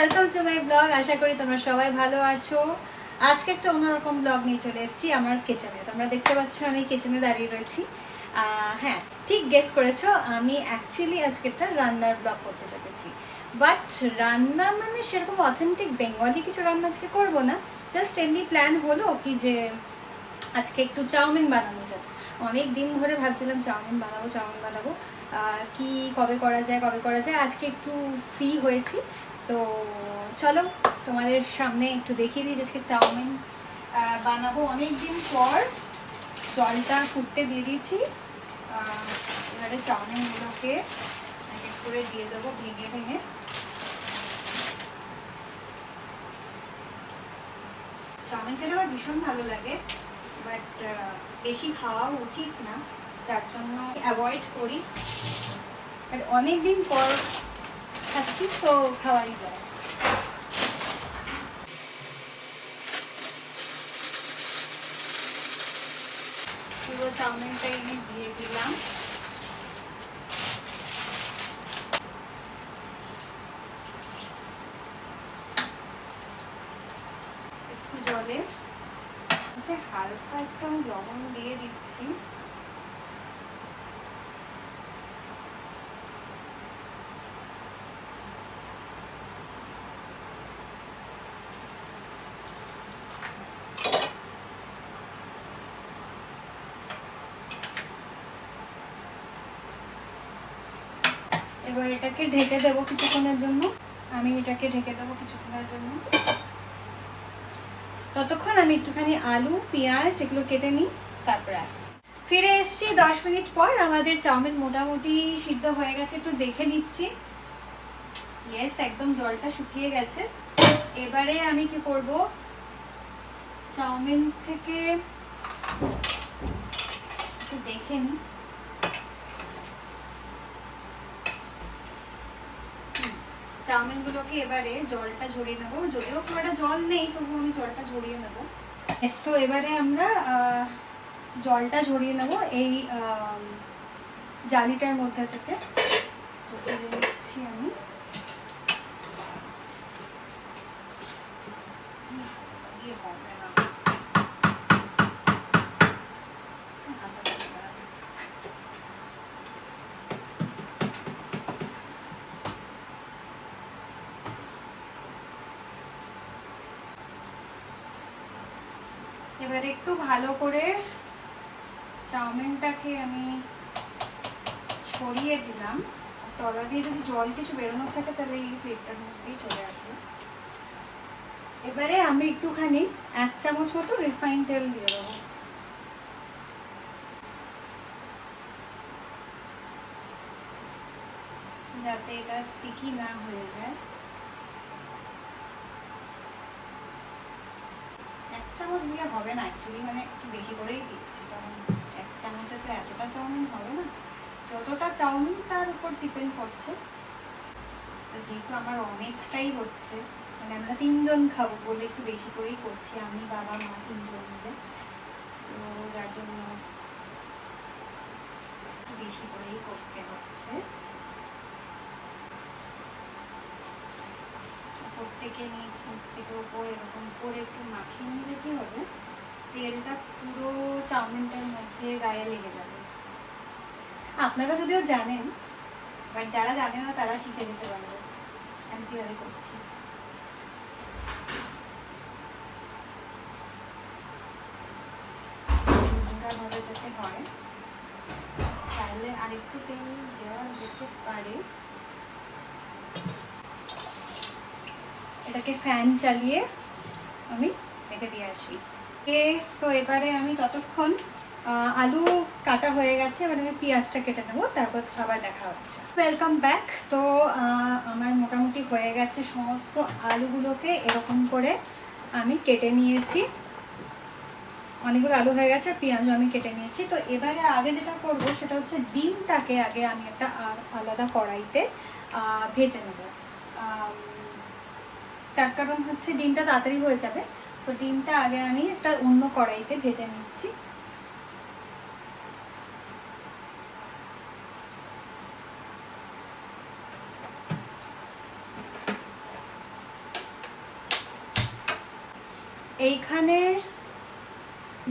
Welcome to my blog. আশা করি তোমরা সবাই ভালো আছো। আজকে একটা অন্যরকম ব্লগ নিয়ে চলে এসেছি আমার কিচেনে। তোমরা দেখতে পাচ্ছ আমি কিচেনে দাঁড়িয়ে রয়েছি। হ্যাঁ, ঠিক গেস করেছো, আমি অ্যাকচুয়ালি আজকে একটা রান্নার ব্লগ করতে চলেছি। বাট রান্না মানে সেরকম অথেন্টিক বেঙ্গলি কিছু রান্না আজকে করবো না। জাস্ট এমনি প্ল্যান হলো কি যে আজকে একটু চাউমিন বানানো যাবে। অনেক দিন ধরে ভাবছিলাম চাউমিন বানাবো। কি কবে করা যায় আজকে একটু ফ্রি হয়েছি। সো চলো তোমাদের সামনে একটু দেখিয়ে দিই আজকে চাউমিন বানাবো অনেক দিন পর। জলটা ফুটতে দিয়ে দিয়েছি। এবারে চাউমিনগুলোকে এক এক করে দিয়ে দেবো ভেঙে ভেঙে। চাউমিন খেতে আমার ভীষণ ভালো লাগে, বাট বেশি খাওয়া উচিত না, যার জন্য অ্যাভয়েড করি। বাট অনেকদিন পর খাচ্ছি, তো খাওয়াই যায়। পুরো চাউমিনটাই দিয়ে দিলাম। একটু জলে হালকা একটু আমি লবণ দিয়ে দিচ্ছি। এবার এটাকে ঢেকে দেবো কিছুক্ষণের জন্য। ততক্ষণ আমি একটুখানি আলু পেঁয়াজ এগুলো কেটে নিই, তারপরে আসছি। ফিরে এসছি 10 মিনিট পর। আমাদের চাউমিন মোটামুটি সিদ্ধ হয়ে গেছে, একটু দেখে নিচ্ছি। ইয়েস, একদম জলটা শুকিয়ে গেছে। এবারে আমি কি করব, চাউমিন থেকে একটু দেখে নিই। চাউমিনগুলোকে এবারে জলটা ঝরিয়ে নেবো, যদিও খুব একটা জল নেই তবুও আমি জলটা ঝরিয়ে নেবো। সো এবারে আমরা জলটা ঝরিয়ে নেবো এই জালিটার মধ্যে থেকে। দিচ্ছি আমি। এবারে একটু ভালো করে চাউমিনটাকে আমি ছড়িয়ে দিলাম। তলা দিয়ে যদি জল কিছু বেরোনোর থাকে তাহলে এই প্লেটটার মধ্যেই চলে আসবে। এবারে আমি একটুখানি 1 চামচ মতো রিফাইন তেল দিয়ে দেবো, যাতে এটা স্টিকি না হয়ে যায়। 1 চামচ দিলে হবে না অ্যাকচুয়ালি, মানে একটু বেশি করেই দিচ্ছি, কারণ 1 চামচে তো এতটা চাউমিন হবে না। যতটা চাউমিন তার উপর ডিপেন্ড করছে। যেহেতু আমার অনেকটাই হচ্ছে, মানে আমরা 3 জন খাবো বলে একটু বেশি করেই করছি, আমি বাবা মা 3 জন মিলে, তো যার জন্য একটু বেশি করেই করতে হচ্ছে। উপর থেকে নিচ থেকে উপর এরকম করে একটু মাখিয়ে নিলে কি হবে, তেলটা পুরো চাউমিনটার মধ্যে গায়ে লেগে যাবে। আপনারা যদিও জানেন, বাট যারা জানে না তারা শিখে যেতে পারবে আমি কিভাবে করছি। ভাবে যাতে হয়, তাহলে আরেকটু তেল দেওয়া যেতে পারে। এটাকে ফ্যান চালিয়ে আমি রেখে দিয়ে আসি। সো এবারে আমি ততক্ষণ আলু কাটা হয়ে গেছে, এবার আমি পেঁয়াজটা কেটে নেবো, তারপর আবার দেখা হচ্ছে। Welcome back. তো আমার মোটামুটি হয়ে গেছে, সমস্ত আলুগুলোকে এরকম করে আমি কেটে নিয়েছি। অনেকগুলো আলু হয়ে গেছে, আর পেঁয়াজও আমি কেটে নিয়েছি। তো এবারে আগে যেটা করব সেটা হচ্ছে ডিমটাকে আগে আমি একটা আলাদা কড়াইতে ভেজে নেব। তার কারণ হচ্ছে ডিমটা তাড়াতাড়ি হয়ে যাবে। সো ডিমটা আগে আমি একটা অন্য কড়াইতে ভেজে নিচ্ছি। এইখানে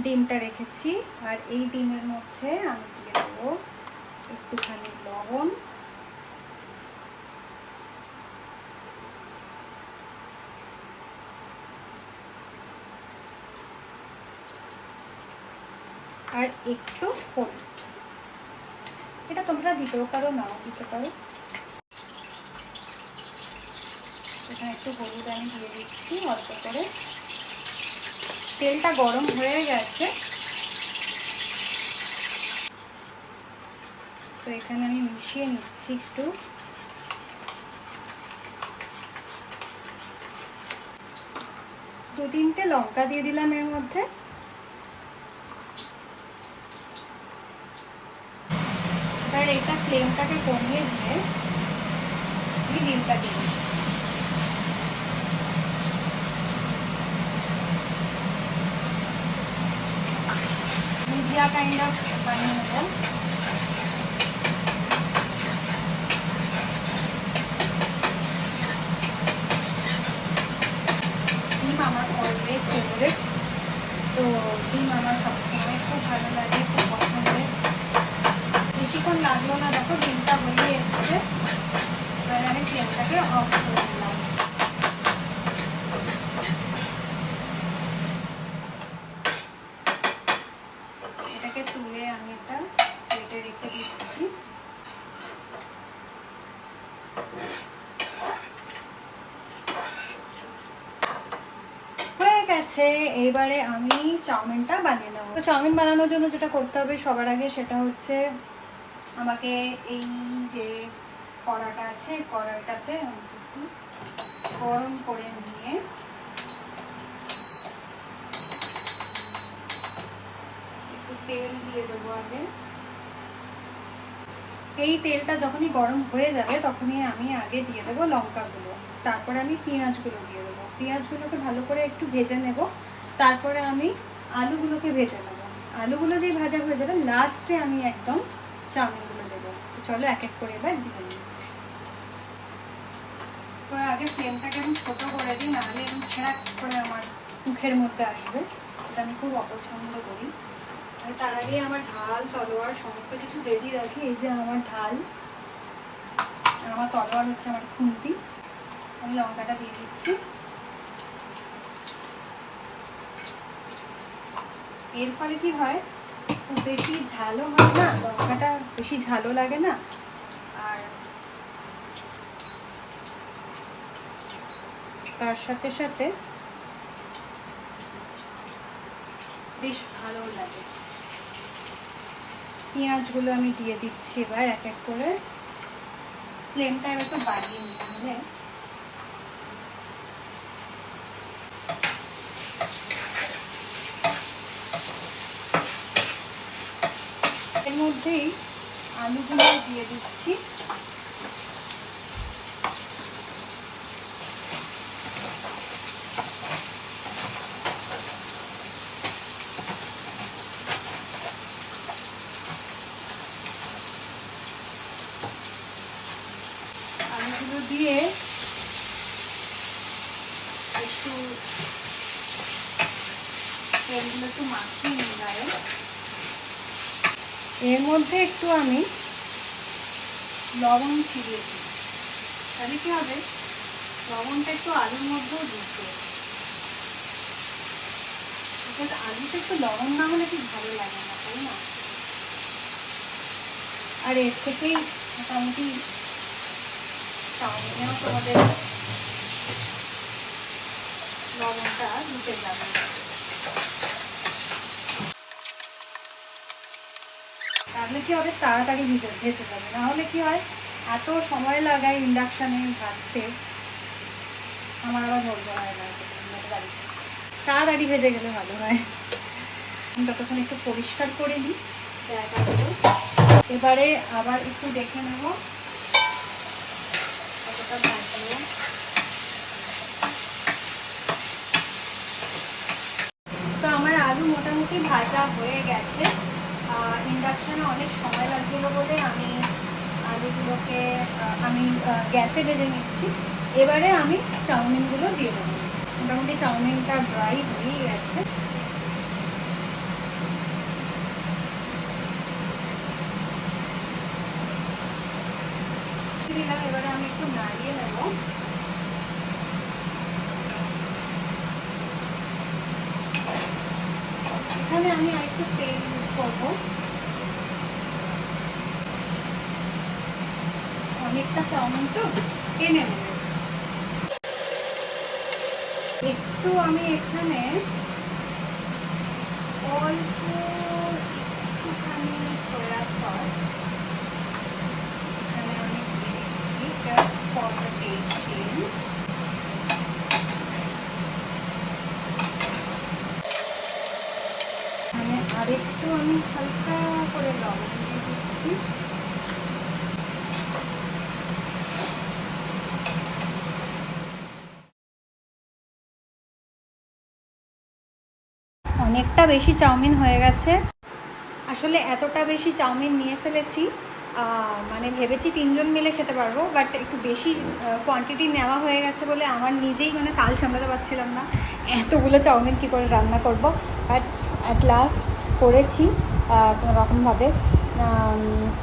ডিমটা রেখেছি, আর এই ডিমের মধ্যে আমি দিয়ে দেবো একটুখানি লবণ, আর একটু হলুদ। এটা তোমরা দিতেও পারো, নাও দিতে পারো। এখানে একটু হলুদ আমি দিয়ে দিচ্ছি অল্প করে। তেলটা গরম হয়ে গেছে, তো এখানে আমি মিশিয়ে নিচ্ছি একটু। দু তিনটে লঙ্কা দিয়ে দিলাম এর মধ্যে। এবার এটা ফ্লেমটাকে কমিয়ে দিয়ে আমি ডিমটা দিয়ে দিচ্ছি। ভুজিয়া কাইন্ড অফ বানিয়ে নেব। ডিম আমার অলওয়েজ ফেভারিট, তো ডিম আমার সবসময় খুব ভালো লাগে, খুব পছন্দের। বেশিক্ষণ লাগলো না, দেখো ডিমটা হয়ে এসছে। এবার আমি ফ্লেমটাকে অফ করে দিলাম। এটাকে তুলে আমি একটা প্লেটে রেখে দিচ্ছি। হয়ে গেছে, এইবারে আমি চাউমিনটা বানিয়ে নেবো। তো চাউমিন বানানোর জন্য যেটা করতে হবে সবার আগে, সেটা হচ্ছে আমাকে এই যে কড়াটা আছে, কড়াইটাতে গরম করে নিয়ে একটু তেল দিয়ে দেবো আগে। এই তেলটা যখনই গরম হয়ে যাবে তখনই আমি আগে দিয়ে দেবো লঙ্কাগুলো, তারপরে আমি পেঁয়াজগুলো দিয়ে দেবো। পেঁয়াজগুলোকে ভালো করে একটু ভেজে নেব, তারপরে আমি আলুগুলোকে ভেজে নেব। আলুগুলো যেই ভাজা হয়ে যাবে লাস্টে আমি একদম চাউমিনগুলো দেবো। তো চলো এক এক করে এবার দিয়ে নিই। তো আগে ফ্লেমটাকে আমি ছোটো করে দিই, নাহলে এরকম ছেঁড়া করে আমার মুখের মধ্যে আসবে, এটা আমি খুব অপছন্দ করি। আর তার আগে আমার ঢাল তলোয়ার সমস্ত কিছু রেডি রাখি। এই যে আমার ঢাল, আর আমার তলোয়ার হচ্ছে আমার খুন্তি। আমি লঙ্কাটা দিয়ে দিচ্ছি। এর ফলে কি হয়, খুব বেশি ঝালও হয় না, লঙ্কাটা বেশি ঝালও লাগে না, আর তার সাথে সাথে বেশ ভালো লাগে। পেঁয়াজগুলো আমি দিয়ে দিচ্ছি এবার এক এক করে। ফ্লেমটা এবার একটু বাড়িয়ে নিতে হবে। এর মধ্যেই আলুগুলো দিয়ে দিচ্ছি। আলুগুলো দিয়ে একটু তেলগুলো একটু মাখিয়ে নিই গায়ে। এর মধ্যে একটু আমি লবণ ছিটিয়ে দিই, তাহলে কি হবে, লবণটা একটু আলুর মধ্যেও ঢুকবে। বিকজ আলুতে একটু লবণ না হলে ঠিক ভালো লাগে না, তাই না? আর এর থেকেই মোটামুটি চাউমিনেও তোমাদের লবণটা ঢুকে যাবে। তাহলে কি হবে, তাড়াতাড়ি ভেজে যাবে। না হলে কি হয়, এত সময় লাগায় ইন্ডাকশানে ভাজতে, আমার আবার ধৈর্য হয় না। তাড়াতাড়ি ভেজে গেলে ভালো হয়। ততক্ষণ একটু পরিষ্কার করে নিই জায়গাগুলো। এবারে আবার একটু দেখে নেব কতটা ভাজলো। তো আমার আলু মোটামুটি ভাজা হয়ে গেছে। ইন্ডাকশানে অনেক সময় লাগছিল বলে আমি আলুগুলোকে গ্যাসে ভেজে নিচ্ছি। এবারে আমি চাউমিনগুলো দিয়ে দেবো। মোটামুটি চাউমিনটা ড্রাই হয়ে গেছে। দিলাম, এবারে আমি একটু নাড়িয়ে নেব। এখানে আমি আরেকটু তেল ইউজ করবো, অনেকটা চাউমিন তো টেনে নেবে। একটু আমি এখানে অল্প একটুখানি সয়া সস এখানে আমি দিয়ে দিচ্ছি, just for the test change. এখানে আরেকটু আমি হালকা করে লবণ দিয়ে দিচ্ছি। অনেকটা বেশি চাউমিন হয়ে গেছে, আসলে এতটা বেশি চাউমিন নিয়ে ফেলেছি, মানে ভেবেছি 3 জন মিলে খেতে পারবো, বাট একটু বেশি কোয়ান্টিটি নেওয়া হয়ে গেছে বলে আমার নিজেই মানে তাল সামলাতে পারছিলাম না এতগুলো চাউমিন কী করে রান্না করব। বাট অ্যাট লাস্ট করেছি কোনো রকমভাবে।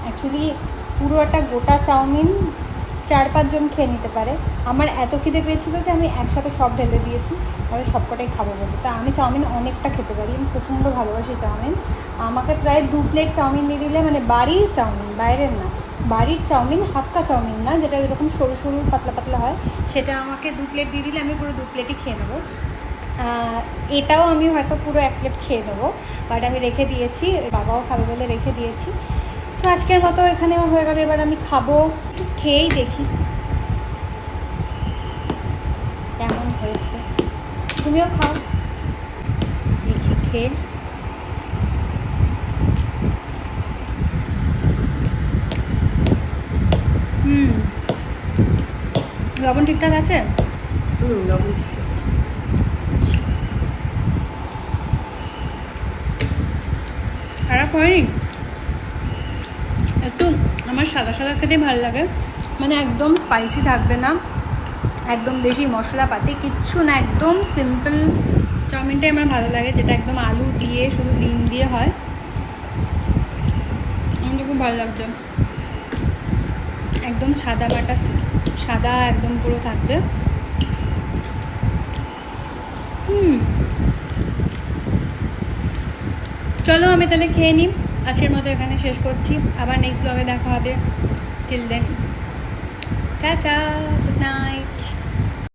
অ্যাকচুয়ালি পুরো একটা গোটা চাউমিন 4-5 জন খেয়ে নিতে পারে। আমার এত খিদে পেয়েছিল যে আমি একসাথে সব ঢেলে দিয়েছি, তাহলে সবকটাই খাবো বলে। তা আমি চাউমিন অনেকটা খেতে পারি, আমি প্রচণ্ড ভালোবাসি চাউমিন। আমাকে প্রায় 2 প্লেট চাউমিন দিয়ে দিলে, মানে বাড়ির চাউমিন, বাইরের না, বাড়ির চাউমিন, হাক্কা চাউমিন না, যেটা এরকম সরু সরু পাতলা পাতলা হয়, সেটা আমাকে 2 প্লেট দিয়ে দিলে আমি পুরো 2 প্লেটই খেয়ে নেবো। এটাও আমি হয়তো পুরো 1 প্লেট খেয়ে নেবো, বাট আমি রেখে দিয়েছি, বাবাও খাবে বলে রেখে দিয়েছি। সো আজকের মতো এখানেও হয়ে গেল, এবার আমি খাবো, একটু খেয়েই দেখি কেমন হয়েছে। তুমিও খাও, দেখি খেয়ে। লবণ ঠিকঠাক আছে? লবণ ঠিকঠাক। খারাপ হয়নি, একটু আমার সাদা সাদা খেতেই ভালো লাগে, মানে একদম স্পাইসি থাকবে না, একদম বেশি মশলাপাতি কিচ্ছু না, একদম সিম্পল চাউমিনটাই আমার ভালো লাগে, যেটা একদম আলু দিয়ে শুধু ডিম দিয়ে হয়। আমার তো খুব ভালো লাগছে, একদম সাদা মাটা, সাদা একদম পুরো থাকবে। চলো আমি তাহলে খেয়ে নিই, আজকের মতো এখানে শেষ করছি, আবার নেক্সট ব্লগে দেখা হবে। Till then tata, good night.